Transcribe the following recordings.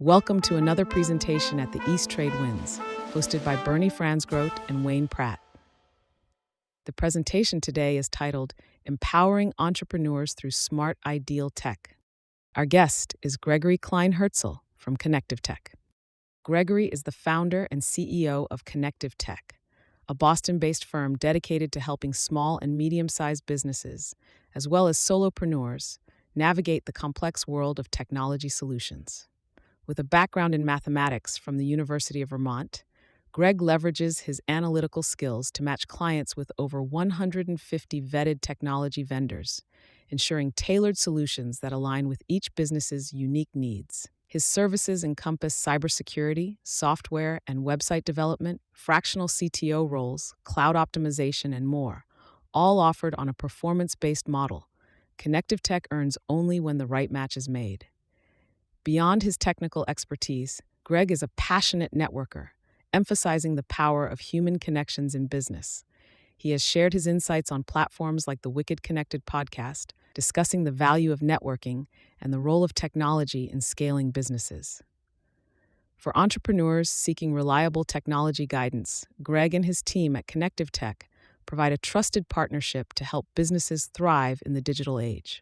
Welcome to another presentation at the East Trade Winds, hosted by Bernie Franzgrote and Wayne Pratt. The presentation today is titled Empowering Entrepreneurs Through Smart Ideal Tech. Our guest is Gregory Klein-Hertzel from ConnectivTech. Gregory is the founder and CEO of ConnectivTech, a Boston-based firm dedicated to helping small and medium-sized businesses, as well as solopreneurs, navigate the complex world of technology solutions. With a background in mathematics from the University of Vermont, Greg leverages his analytical skills to match clients with over 150 vetted technology vendors, ensuring tailored solutions that align with each business's unique needs. His services encompass cybersecurity, software and website development, fractional CTO roles, cloud optimization, and more, all offered on a performance-based model. ConnectivTech earns only when the right match is made. Beyond his technical expertise, Greg is a passionate networker, emphasizing the power of human connections in business. He has shared his insights on platforms like the Wicked Connected podcast, discussing the value of networking and the role of technology in scaling businesses. For entrepreneurs seeking reliable technology guidance, Greg and his team at ConnectivTech provide a trusted partnership to help businesses thrive in the digital age.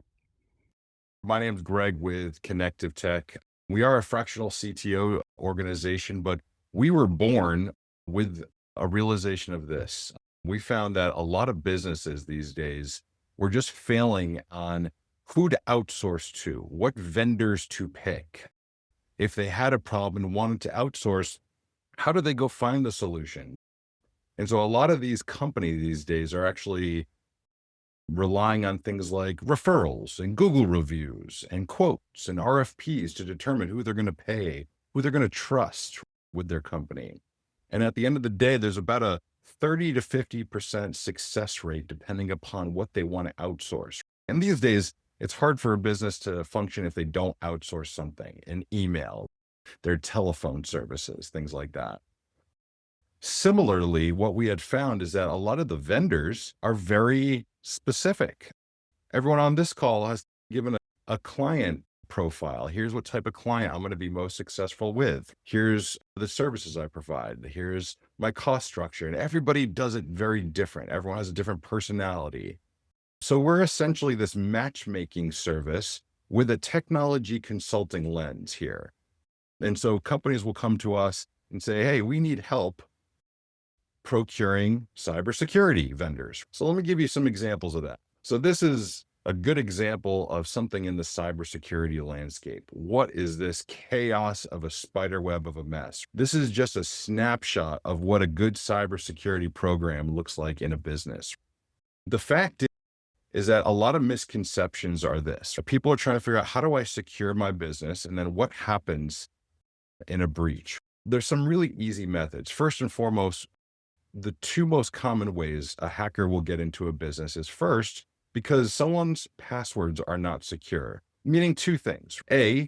My name's Greg with ConnectivTech. We are a fractional CTO organization, but we were born with a realization of this. We found that a lot of businesses these days were just failing on who to outsource to, what vendors to pick. If they had a problem and wanted to outsource, how do they go find the solution? And so a lot of these companies these days are actually relying on things like referrals and Google reviews and quotes and RFPs to determine who they're going to pay, who they're going to trust with their company. And at the end of the day, there's about a 30 to 50% success rate depending upon what they want to outsource. And these days, it's hard for a business to function if they don't outsource something, an email, their telephone services, things like that. Similarly, what we had found is that a lot of the vendors are very specific. Everyone on this call has given a client profile. Here's what type of client I'm going to be most successful with. Here's the services I provide. Here's my cost structure. And everybody does it very different. Everyone has a different personality. So we're essentially this matchmaking service with a technology consulting lens here. And so companies will come to us and say, hey, we need help procuring cybersecurity vendors. So let me give you some examples of that. So this is a good example of something in the cybersecurity landscape. What is this chaos of a spider web of a mess? This is just a snapshot of what a good cybersecurity program looks like in a business. The fact is that a lot of misconceptions are this. People are trying to figure out, how do I secure my business? And then what happens in a breach? There's some really easy methods. First and foremost, the two most common ways a hacker will get into a business is first, because someone's passwords are not secure, meaning two things. A,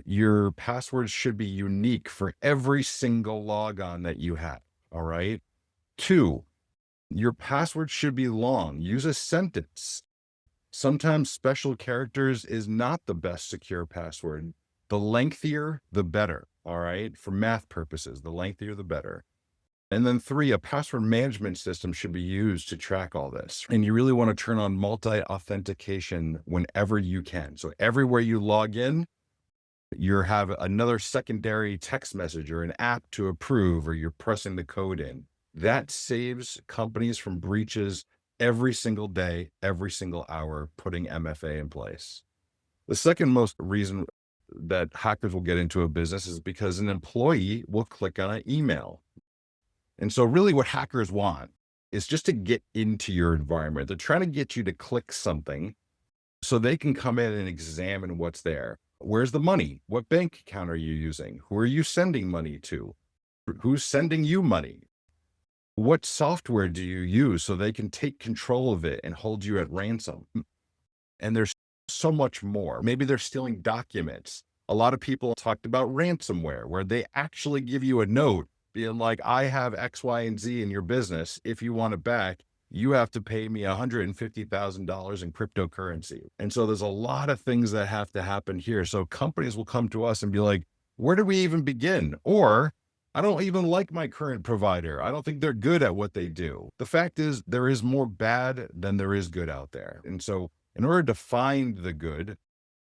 your passwords should be unique for every single logon that you have. All right. Two, your password should be long. Use a sentence. Sometimes special characters is not the best secure password. The lengthier, the better. All right. For math purposes, the lengthier, the better. And then three, a password management system should be used to track all this. And you really want to turn on multi-authentication whenever you can. So everywhere you log in, you have another secondary text message or an app to approve, or you're pressing the code in. That saves companies from breaches every single day, every single hour, putting MFA in place. The second most reason that hackers will get into a business is because an employee will click on an email. And so really what hackers want is just to get into your environment. They're trying to get you to click something so they can come in and examine what's there. Where's the money? What bank account are you using? Who are you sending money to? Who's sending you money? What software do you use so they can take control of it and hold you at ransom? And there's so much more. Maybe they're stealing documents. A lot of people talked about ransomware, where they actually give you a note being like, I have X, Y, and Z in your business. If you want it back, you have to pay me $150,000 in cryptocurrency. And so there's a lot of things that have to happen here. So companies will come to us and be like, Where do we even begin? Or I don't even like my current provider. I don't think they're good at what they do. The fact is, there is more bad than there is good out there. And so, in order to find the good,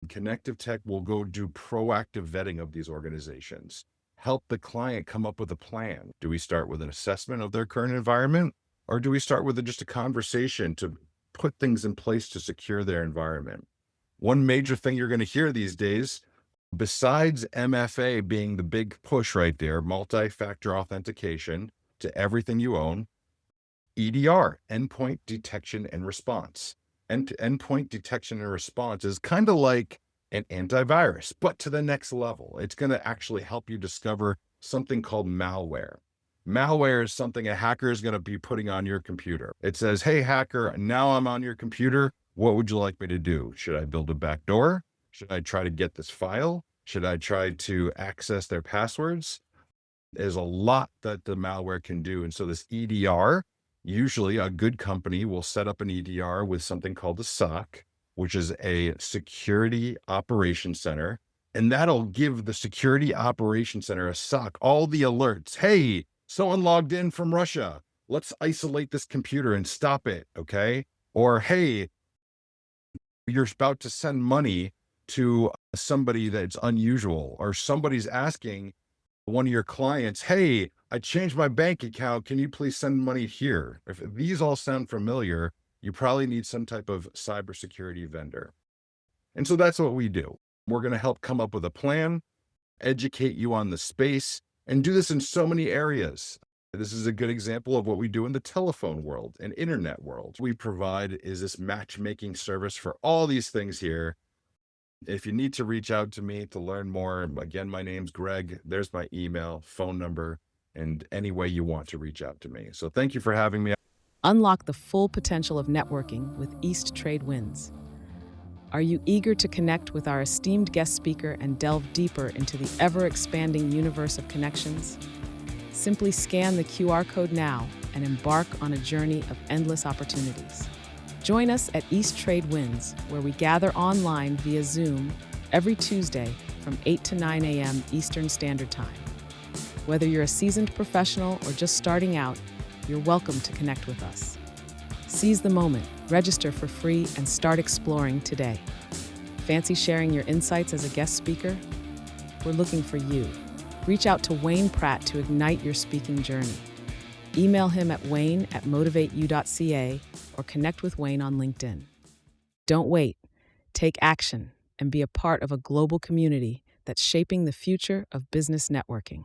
ConnectivTech will go do proactive vetting of these organizations, help the client come up with a plan. Do we start with an assessment of their current environment, or do we start with just a conversation to put things in place to secure their environment? One major thing you're going to hear these days, besides MFA being the big push right there, multi-factor authentication to everything you own, EDR, Endpoint Detection and Response. Endpoint Detection and Response is kind of like an antivirus, but to the next level. It's going to actually help you discover something called malware. Malware is something a hacker is going to be putting on your computer. It says, hey, hacker, now I'm on your computer. What would you like me to do? Should I build a backdoor? Should I try to get this file? Should I try to access their passwords? There's a lot that the malware can do. And so this EDR, usually a good company will set up an EDR with something called a SOC, which is a security operations center. And that'll give the security operations center, a SOC, all the alerts. Hey, someone logged in from Russia. Let's isolate this computer and stop it. Okay. Or, hey, you're about to send money to somebody that's unusual, or somebody's asking one of your clients, hey, I changed my bank account. Can you please send money here? If these all sound familiar, you probably need some type of cybersecurity vendor. And so that's what we do. We're going to help come up with a plan, educate you on the space, and do this in so many areas. This is a good example of what we do in the telephone world and internet world. We provide is this matchmaking service for all these things here. If you need to reach out to me to learn more, again, my name's Greg. There's my email, phone number, and any way you want to reach out to me. So thank you for having me. Unlock the full potential of networking with East Trade Winds. Are you eager to connect with our esteemed guest speaker and delve deeper into the ever-expanding universe of connections? Simply scan the QR code now and embark on a journey of endless opportunities. Join us at East Trade Winds, where we gather online via Zoom every Tuesday from 8 to 9 a.m. Eastern Standard Time. Whether you're a seasoned professional or just starting out, you're welcome to connect with us. Seize the moment, register for free, and start exploring today. Fancy sharing your insights as a guest speaker? We're looking for you. Reach out to Wayne Pratt to ignite your speaking journey. Email him at wayne@motivateyou.ca or connect with Wayne on LinkedIn. Don't wait. Take action and be a part of a global community that's shaping the future of business networking.